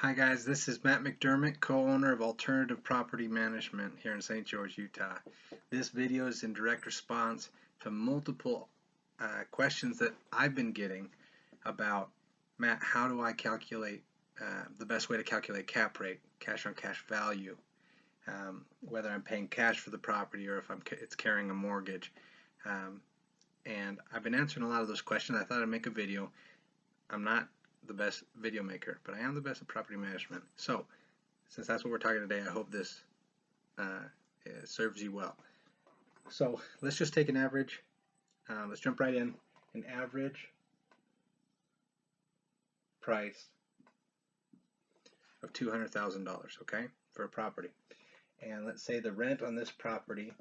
Hi guys, this is Matt McDermott, co-owner of Alternative Property Management here in St. George, Utah. This video is in direct response to multiple questions that I've been getting about, Matt, how do I calculate the best way to calculate cap rate, cash on cash value, whether I'm paying cash for the property or if it's carrying a mortgage. And I've been answering a lot of those questions. I thought I'd make a video. I'm not the best video maker, but I am the best at property management. So, since that's what we're talking today, I hope this serves you well. So, let's just take an average. Let's jump right in. An average price of $200,000, okay, for a property. And let's say the rent on this property,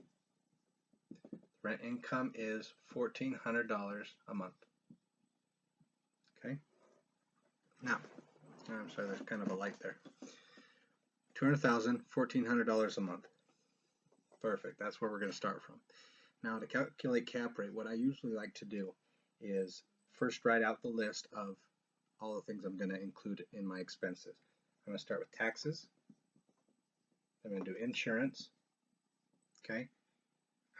rent income is $1,400 a month. Okay. Now, I'm sorry, there's kind of a light there. $200,000, $1,400 a month. Perfect. That's where we're going to start from. Now, to calculate cap rate, what I usually like to do is first write out the list of all the things I'm going to include in my expenses. I'm going to start with taxes. I'm going to do insurance. Okay.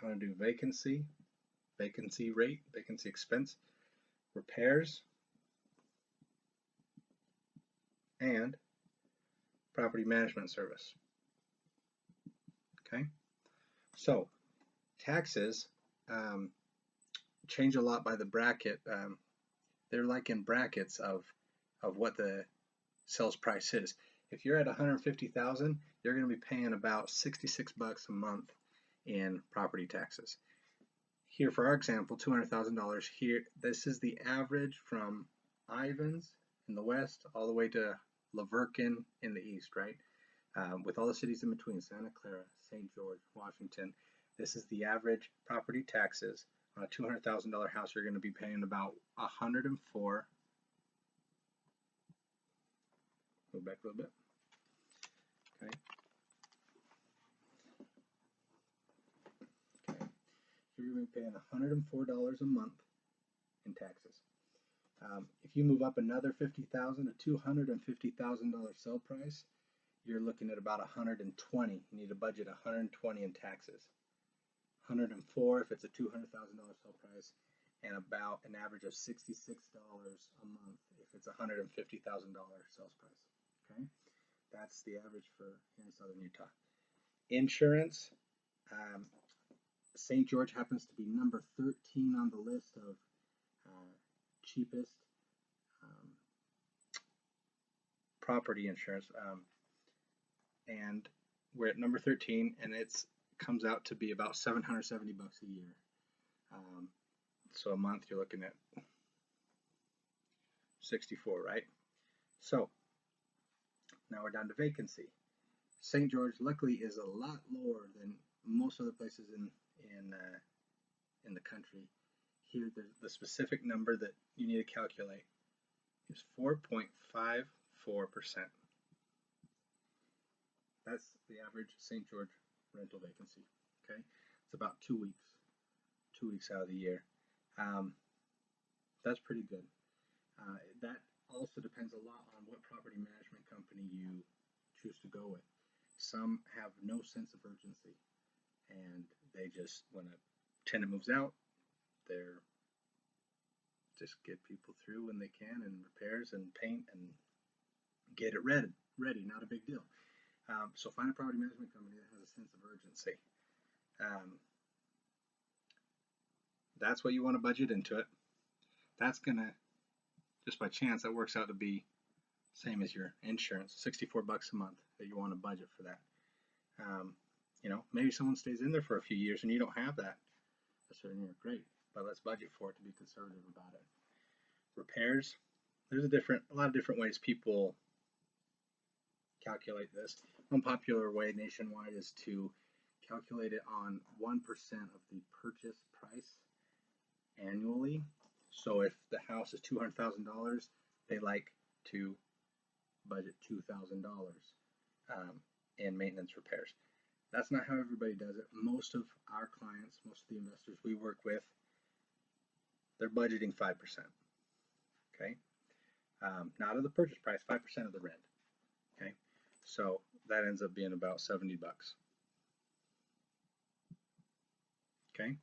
I'm going to do vacancy, vacancy rate, vacancy expense, repairs, and property management service. Okay. So taxes change a lot by the bracket. They're like in brackets of what the sales price is. If you're at 150,000, you're going to be paying about 66 bucks a month in property taxes. Here, for our example, $200,000. Here, this is the average from Ivins in the west all the way to La Verkin in the east, right? With all the cities in between, Santa Clara, St. George, Washington. This is the average property taxes. On a $200,000 house, you're going to be paying about 104. Move back a little bit. Okay. Okay. So you're going to be paying $104 a month in taxes. If you move up another $50,000 to $250,000 sale price, you're looking at about 120. You need to budget 120 in taxes. 104 if it's a $200,000 sale price, and about an average of $66 a month if it's a $150,000 sales price. Okay, that's the average for here in southern Utah. Insurance, St. George happens to be number 13 on the list of cheapest property insurance, and we're at number 13, and it's comes out to be about 770 bucks a year. So a month you're looking at 64, right? So now we're down to vacancy. St. George luckily is a lot lower than most other places in the country. Here the specific number that you need to calculate is 4.54%. That's the average St. George rental vacancy. Okay, it's about 2 weeks out of the year. That's pretty good. That also depends a lot on what property management company you choose to go with. Some have no sense of urgency, and they just, when a tenant moves out, they're just get people through when they can, and repairs and paint and get it ready, not a big deal. So find a property management company that has a sense of urgency. That's what you want to budget into it. That's gonna, just by chance, that works out to be same as your insurance, 64 bucks a month that you want to budget for that. You know, maybe someone stays in there for a few years and you don't have that a certain year, great, but let's budget for it to be conservative about it. Repairs, there's a lot of different ways people calculate this. One popular way nationwide is to calculate it on 1% of the purchase price annually. So if the house is $200,000, they like to budget $2,000 in maintenance repairs. That's not how everybody does it. Most of our clients, most of the investors we work with, they're budgeting 5%. Okay, not of the purchase price, 5% of the rent. Okay, so that ends up being about 70 bucks. Okay,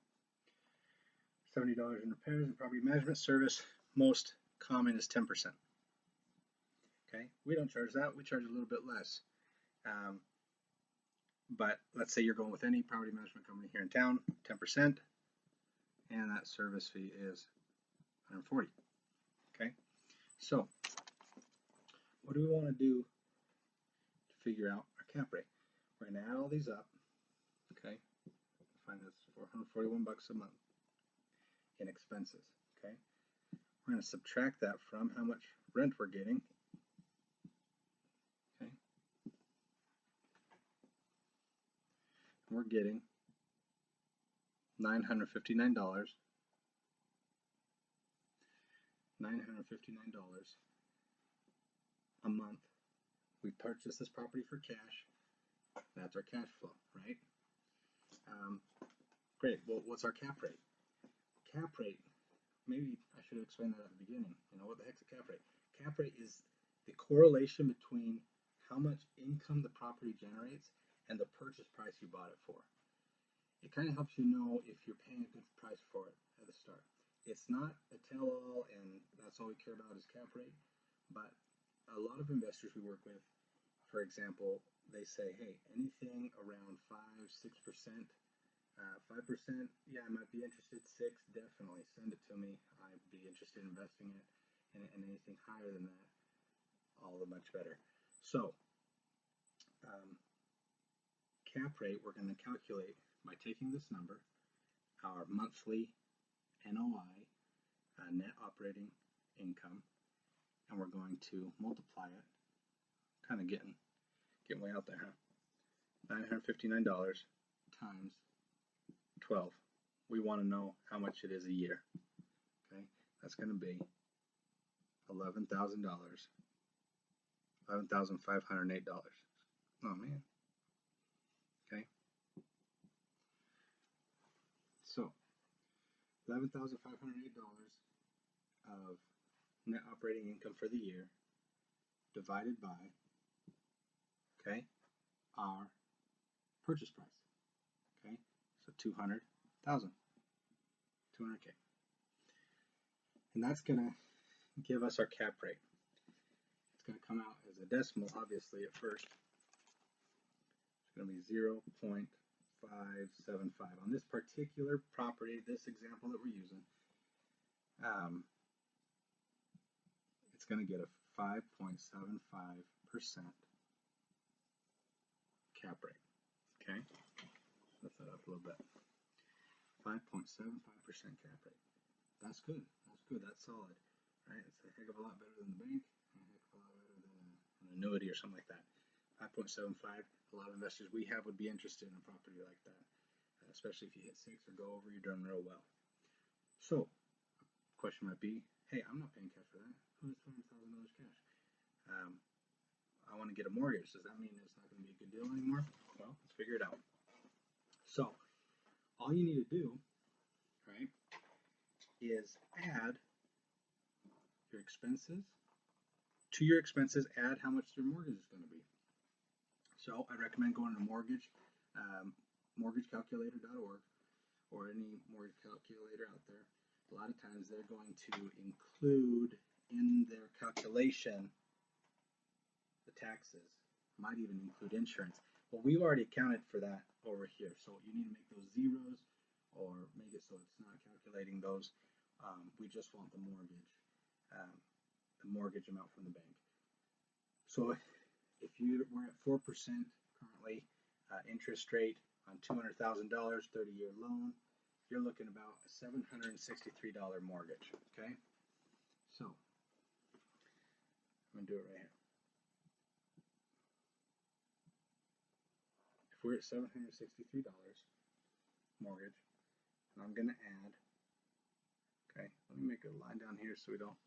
$70 in repairs and property management service. Most common is 10%. Okay, we don't charge that. We charge a little bit less. But let's say you're going with any property management company here in town, 10%, and that service fee is $140. Okay, so what do we want to do to figure out our cap rate? We're going to add all these up. Okay, find this 441 bucks a month in expenses. Okay, we're going to subtract that from how much rent we're getting. Okay, we're getting $959. $959 a month. We purchased this property for cash. That's our cash flow, right? Great. Well, what's our cap rate? Cap rate, maybe I should have explained that at the beginning. You know, what the heck's a cap rate? Cap rate is the correlation between how much income the property generates and the purchase price you bought it for. It kind of helps you know if you're paying a good price for it at the start. It's not a tell-all, and that's all we care about is cap rate. But a lot of investors we work with, for example, they say, hey, anything around 5-6%, 5%, yeah, I might be interested. 6, definitely send it to me. I'd be interested in investing it, and anything higher than that, all the much better. So, cap rate, we're going to calculate by taking this number, our monthly NOI, net operating income, and we're going to multiply it. Kind of getting way out there, huh? $959 times 12. We want to know how much it is a year. Okay, that's going to be $11,000, $11,508. Oh man. Okay. So $11,508 of net operating income for the year divided by, okay, our purchase price. Okay, so 200,000, 200K, and that's gonna give us our cap rate. It's gonna come out as a decimal, obviously at first. It's gonna be 0.575 on this particular property. This example that we're using, it's gonna get a 5.75% cap rate. Okay, lift that up a little bit. 5.75% cap rate. That's good. That's good. That's solid, right? It's a heck of a lot better than the bank, and a heck of a lot better than an annuity or something like that. 5.75. A lot of investors we have would be interested in a property like that, especially if you hit 6 or go over. You're doing real well. So, the question might be, hey, I'm not paying cash for that. Who has $200,000 cash? I want to get a mortgage. Does that mean it's not going to be a good deal anymore? Well, let's figure it out. So, all you need to do, right, is add your expenses. To your expenses, add how much your mortgage is going to be. So I recommend going to mortgagecalculator.org or any mortgage calculator out there. A lot of times they're going to include in their calculation the taxes, might even include insurance. Well, we've already accounted for that over here, so you need to make those zeros or make it so it's not calculating those. We just want the mortgage amount from the bank. So if we're at 4% currently, interest rate on $200,000, 30-year loan, you're looking about a $763 mortgage. Okay, so I'm gonna do it right here. If we're at $763 mortgage, and I'm gonna add, okay, let me make a line down here so we don't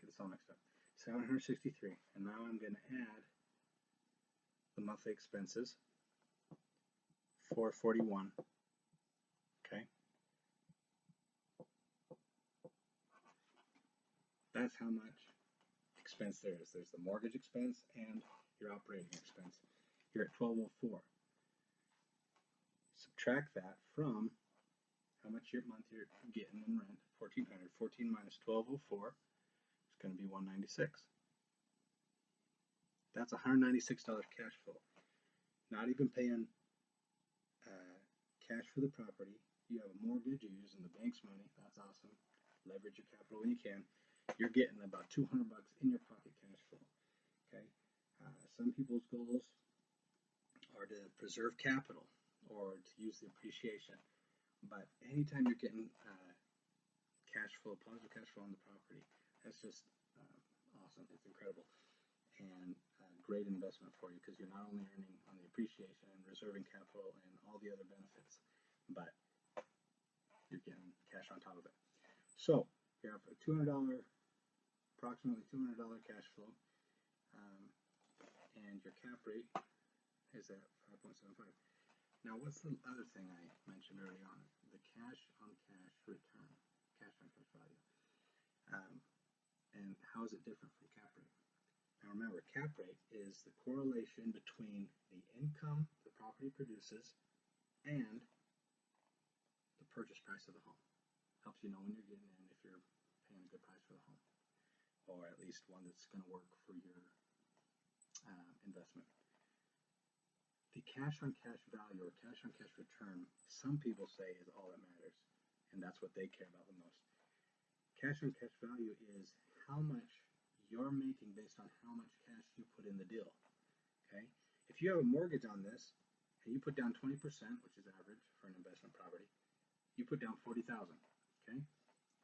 get this all mixed up. 763, and now I'm gonna add the monthly expenses, 441. Okay, that's how much expense there is. There's the mortgage expense and your operating expense. You're at 1204. Subtract that from how much your month you're getting in rent, 1400. 14 minus 1204 is going to be 196. That's $196 cash flow. Not even paying cash for the property. You have a mortgage, you're using the bank's money. That's awesome. Leverage your capital when you can. You're getting about 200 bucks in your pocket cash flow. Okay. Some people's goals are to preserve capital or to use the appreciation. But anytime you're getting cash flow, positive cash flow on the property, that's just awesome. It's incredible. And great investment for you because you're not only earning on the appreciation and reserving capital and all the other benefits, but you're getting cash on top of it. So you have a approximately $200 cash flow, and your cap rate is at 5.75. Now, what's the other thing I mentioned early on? The cash on cash return, cash on cash value. And how is it different from cap rate? Now remember, cap rate is the correlation between the income the property produces and the purchase price of the home. Helps you know when you're getting in if you're paying a good price for the home, or at least one that's going to work for your investment. The cash on cash value or cash on cash return, some people say is all that matters, and that's what they care about the most. Cash on cash value is how much you're making based on how much cash you put in the deal. Okay? If you have a mortgage on this and you put down 20%, which is average for an investment property, you put down $40,000. Okay?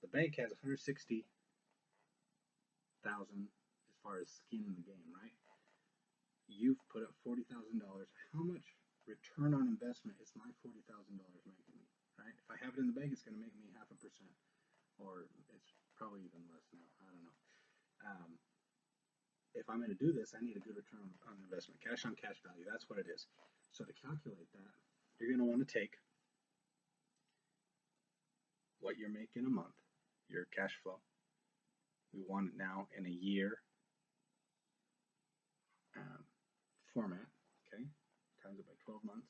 The bank has $160,000 as far as skin in the game, right? You've put up $40,000. How much return on investment is my $40,000 making me? Right? If I have it in the bank, it's going to make me 0.5%, or it's probably even less now. I don't know. If I'm going to do this, I need a good return on investment. Cash on cash value, that's what it is. So to calculate that, you're going to want to take what you're making a month, your cash flow. We want it now in a year format, okay? Times it by 12 months.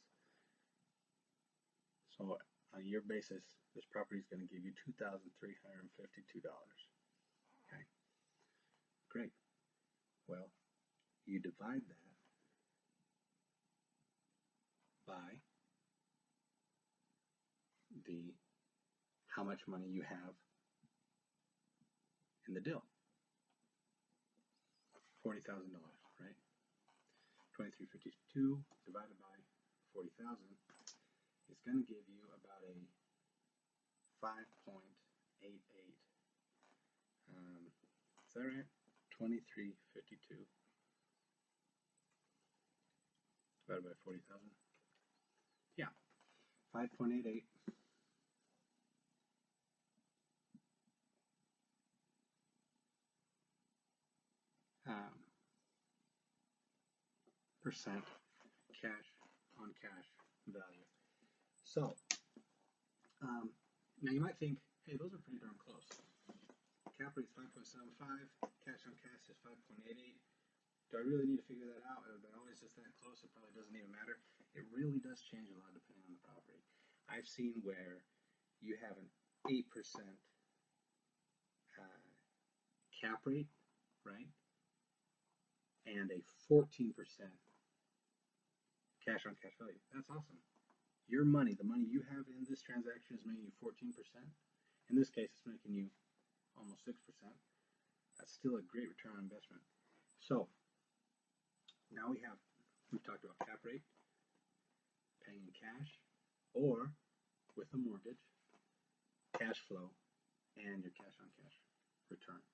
So on a year basis, this property is going to give you $2,352. Okay, great. Well, you divide that by the how much money you have in the deal. $40,000, right? 2352 divided by 40,000 is going to give you about a 5.88. Is that right? 2352 divided by 40,000. Yeah, 5.88. Percent cash on cash value. So now you might think, hey, those are pretty darn close. Cap rate is 5.75, cash on cash is 5.88. Do I really need to figure that out? Are they always just that close? It probably doesn't even matter. It really does change a lot depending on the property. I've seen where you have an 8% cap rate, right? And a 14% cash on cash value. That's awesome. Your money, the money you have in this transaction is making you 14%. In this case, it's making you almost 6%. That's still a great return on investment. So now we've talked about cap rate, paying in cash, or with a mortgage, cash flow, and your cash on cash return.